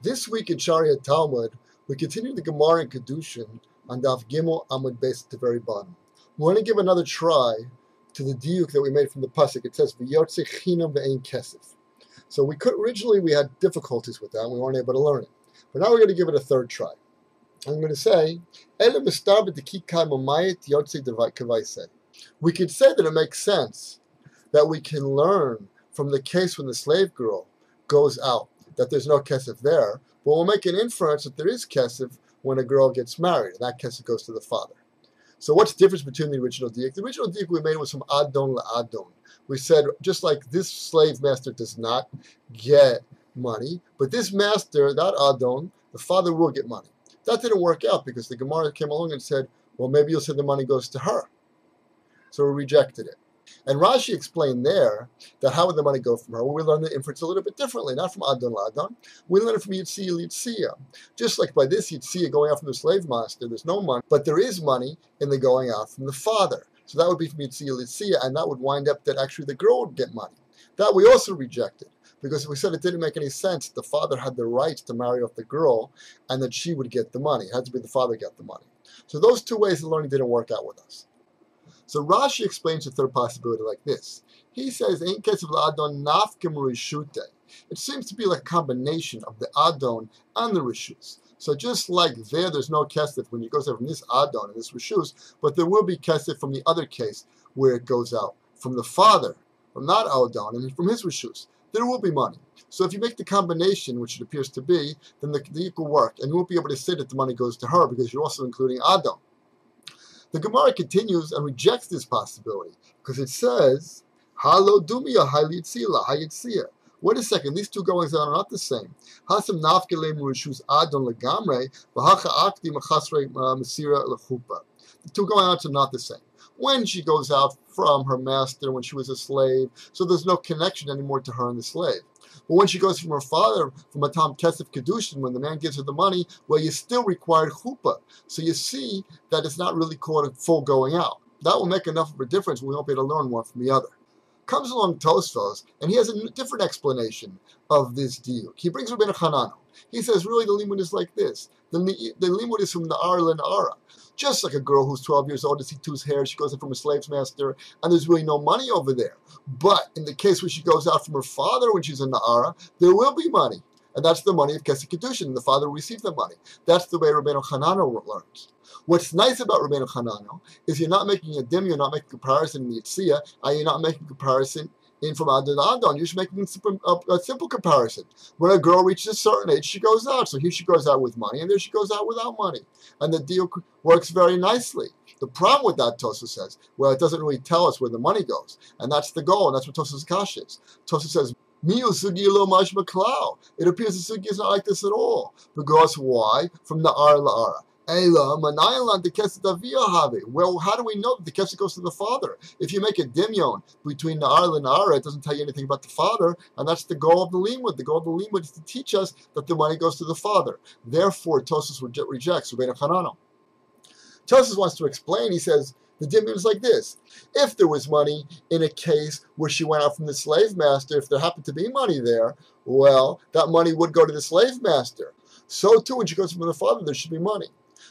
This week in Sharia Talmud, we continue the Gemara in Kiddushin on Daf Gimel Amud Beis at the very bottom. We want to give another try to the diuk that we made from the pasuk. It says V'yotze chinam ve'ein kesef. So originally we had difficulties with that, and we weren't able to learn it. But now we're going to give it a third try. I'm going to say, we could say that it makes sense that we can learn from the case when the slave girl goes out, that there's no kesef there, but we'll make an inference that there is kesef when a girl gets married, and that kesef goes to the father. So what's the difference between the original diuk? The original diuk we made was from adon la-adon. We said, just like this slave master does not get money, but this master, that adon, the father will get money. That didn't work out because the Gemara came along and said, well, maybe you'll say the money goes to her. So we rejected it. And Rashi explained there that how would the money go from her? Well, we learned the inference a little bit differently, not from Adon L'Adon. We learned it from Yitzia L'Yitzia. Just like by this Yitzia going out from the slave master, there's no money, but there is money in the going out from the father. So that would be from Yitzia L'Yitzia, and that would wind up that actually the girl would get money. That we also rejected, because we said it didn't make any sense. The father had the right to marry off the girl, and that she would get the money. It had to be the father get the money. So those two ways of learning didn't work out with us. So Rashi explains the third possibility like this. He says, "Ein kesef l'adon nafkem rishute." It seems to be like a combination of the adon and the rishus. So just like there's no kesef when it goes out from this adon and this rishus, but there will be kesef from the other case where it goes out from the father, from that adon, and from his rishus. There will be money. So if you make the combination, which it appears to be, then the diuk will work, and you won't be able to say that the money goes to her because you're also including adon. The Gemara continues and rejects this possibility because it says, "Halo dumia hayitzila hayitzia." Wait a second, these two goings on are not the same. Hasam nafkelem rishus adon legamre v'hacha akdi mechasrei mesira lechupa. The two going on are not the same. When she goes out from her master when she was a slave, so there's no connection anymore to her and the slave. But when she goes from her father, from a tam kesef Kiddushin, when the man gives her the money, well, you still required chuppah. So you see that it's not really called a full going out. That will make enough of a difference. We won't be able to learn one from the other. Comes along Tosafoes, and he has a different explanation of this diuk. He brings Rabbeinu Hanano. He says, really, the limud is like this. The limud is from the ara and ara. Just like a girl who's 12 years old, to see two's hair, she goes in from a slave's master, and there's really no money over there. But in the case where she goes out from her father when she's in the ara, there will be money. And that's the money of Kesef Kiddushin, and the father will receive the money. That's the way Rabbeinu Hanano learns. What's nice about Rabbeinu Hanano is you're not making a dim, you're not making a comparison in the Yitzia, and you're not making a comparison in from Adon to Adon. You're just making a simple comparison. When a girl reaches a certain age, she goes out. So here she goes out with money, and there she goes out without money. And the deal works very nicely. The problem with that, Tosa says, well, it doesn't really tell us where the money goes. And that's the goal, and that's what Tosa's kash is. Tosa says, Miu sugi lo mash maklau. It appears the sugi is not like this at all. Because why? From the ara la ara. Well, how do we know that the kesef goes to the father? If you make a dimyon between the ara and the ara, it doesn't tell you anything about the father, and that's the goal of the limud. The goal of the limud is to teach us that the money goes to the father. Therefore, Tosafoes rejects Rabbeinu Hanano. Tosafoes wants to explain. He says the dimyon is like this: if there was money in a case where she went out from the slave master, if there happened to be money there, well, that money would go to the slave master. So too, when she goes from the father, there should be money.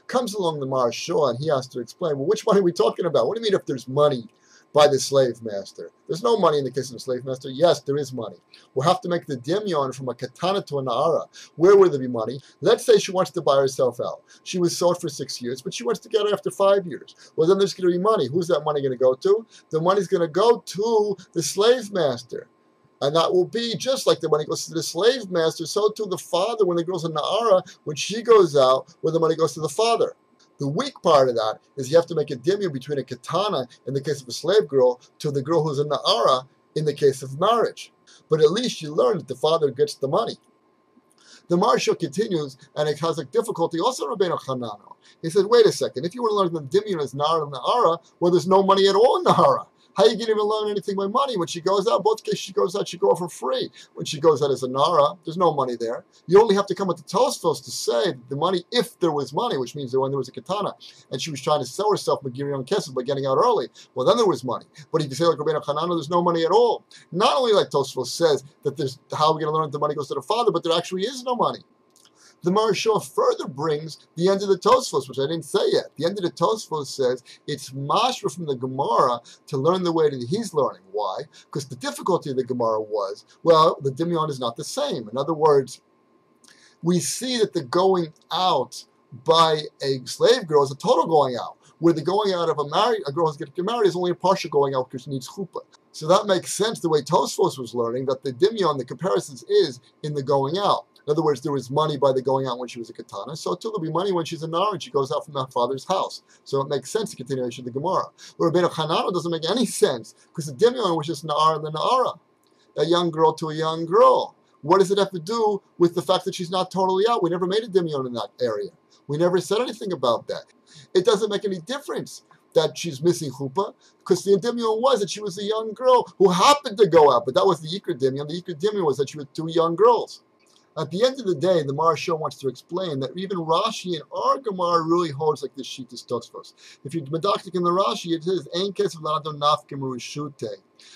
Comes along the Marasha, and he has to explain, well, which money are we talking about? What do you mean if there's money by the slave master? There's no money in the case of the slave master. Yes, there is money. We'll have to make the dimyon from a katana to a na'ara. Where will there be money? Let's say she wants to buy herself out. She was sold for 6 years, but she wants to get her after 5 years. Well, then there's going to be money. Who's that money going to go to? The money's going to go to the slave master. And that will be just like the money goes to the slave master, so to the father when the girl's in Na'ara, when she goes out, where the money goes to the father. The weak part of that is you have to make a dimyon between a katana, in the case of a slave girl, to the girl who's in Na'ara, in the case of marriage. But at least you learn that the father gets the money. The Marasha continues, and it has a difficulty also in Rabbeinu Hanano. He said, wait a second, if you want to learn the dimyon as Na'ara and Na'ara, well, there's no money at all in Na'ara. How you can even learn anything by money? When she goes out, both cases she goes out, she go out for free. When she goes out as a nara, there's no money there. You only have to come with the Tosafoes to say the money, if there was money, which means that when there was a katana, and she was trying to sell herself Magirion Kesef by getting out early, well, then there was money. But if you say like Rabbeinu Hanano, there's no money at all. Not only like Tosafoes says that there's how are we going to learn that the money goes to the father, but there actually is no money. The Marasha further brings the end of the Tosafoes, which I didn't say yet. The end of the Tosafoes says it's mashra from the Gemara to learn the way that he's learning. Why? Because the difficulty of the Gemara was, well, the Dimyon is not the same. In other words, we see that the going out by a slave girl is a total going out, where the going out of a girl who's getting married is only a partial going out because she needs chuppah. So that makes sense the way Tosafoes was learning, that the Dimyon, the comparisons, is in the going out. In other words, there was money by the going out when she was a katana, so too there'll be money when she's a nar and she goes out from her father's house. So it makes sense, the continuation of the Gemara. But Rabbeinu Hanano doesn't make any sense, because the Dimyon was just nar and the na'ara, a young girl to a young girl. What does it have to do with the fact that she's not totally out? We never made a Dimyon in that area. We never said anything about that. It doesn't make any difference that she's missing chuppah, because the Dimyon was that she was a young girl who happened to go out, but that was the Yikra Dimyon. The Yikra Dimyon was that she was two young girls. At the end of the day, the Marasha wants to explain that even Rashi and our Gemara really holds like this sheet is Tosafoes. If you're medactic in the Rashi, it says Ein kesef l'adon nafkem reshute.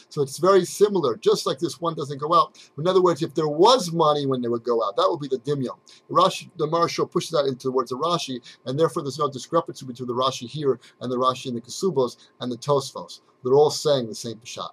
So it's very similar, just like this one doesn't go out. In other words, if there was money when they would go out, that would be the Dimyon. The Marasha pushes that into the words of Rashi, and therefore there's no discrepancy between the Rashi here and the Rashi in the Kesubos and the Tosafoes. They're all saying the same pshat.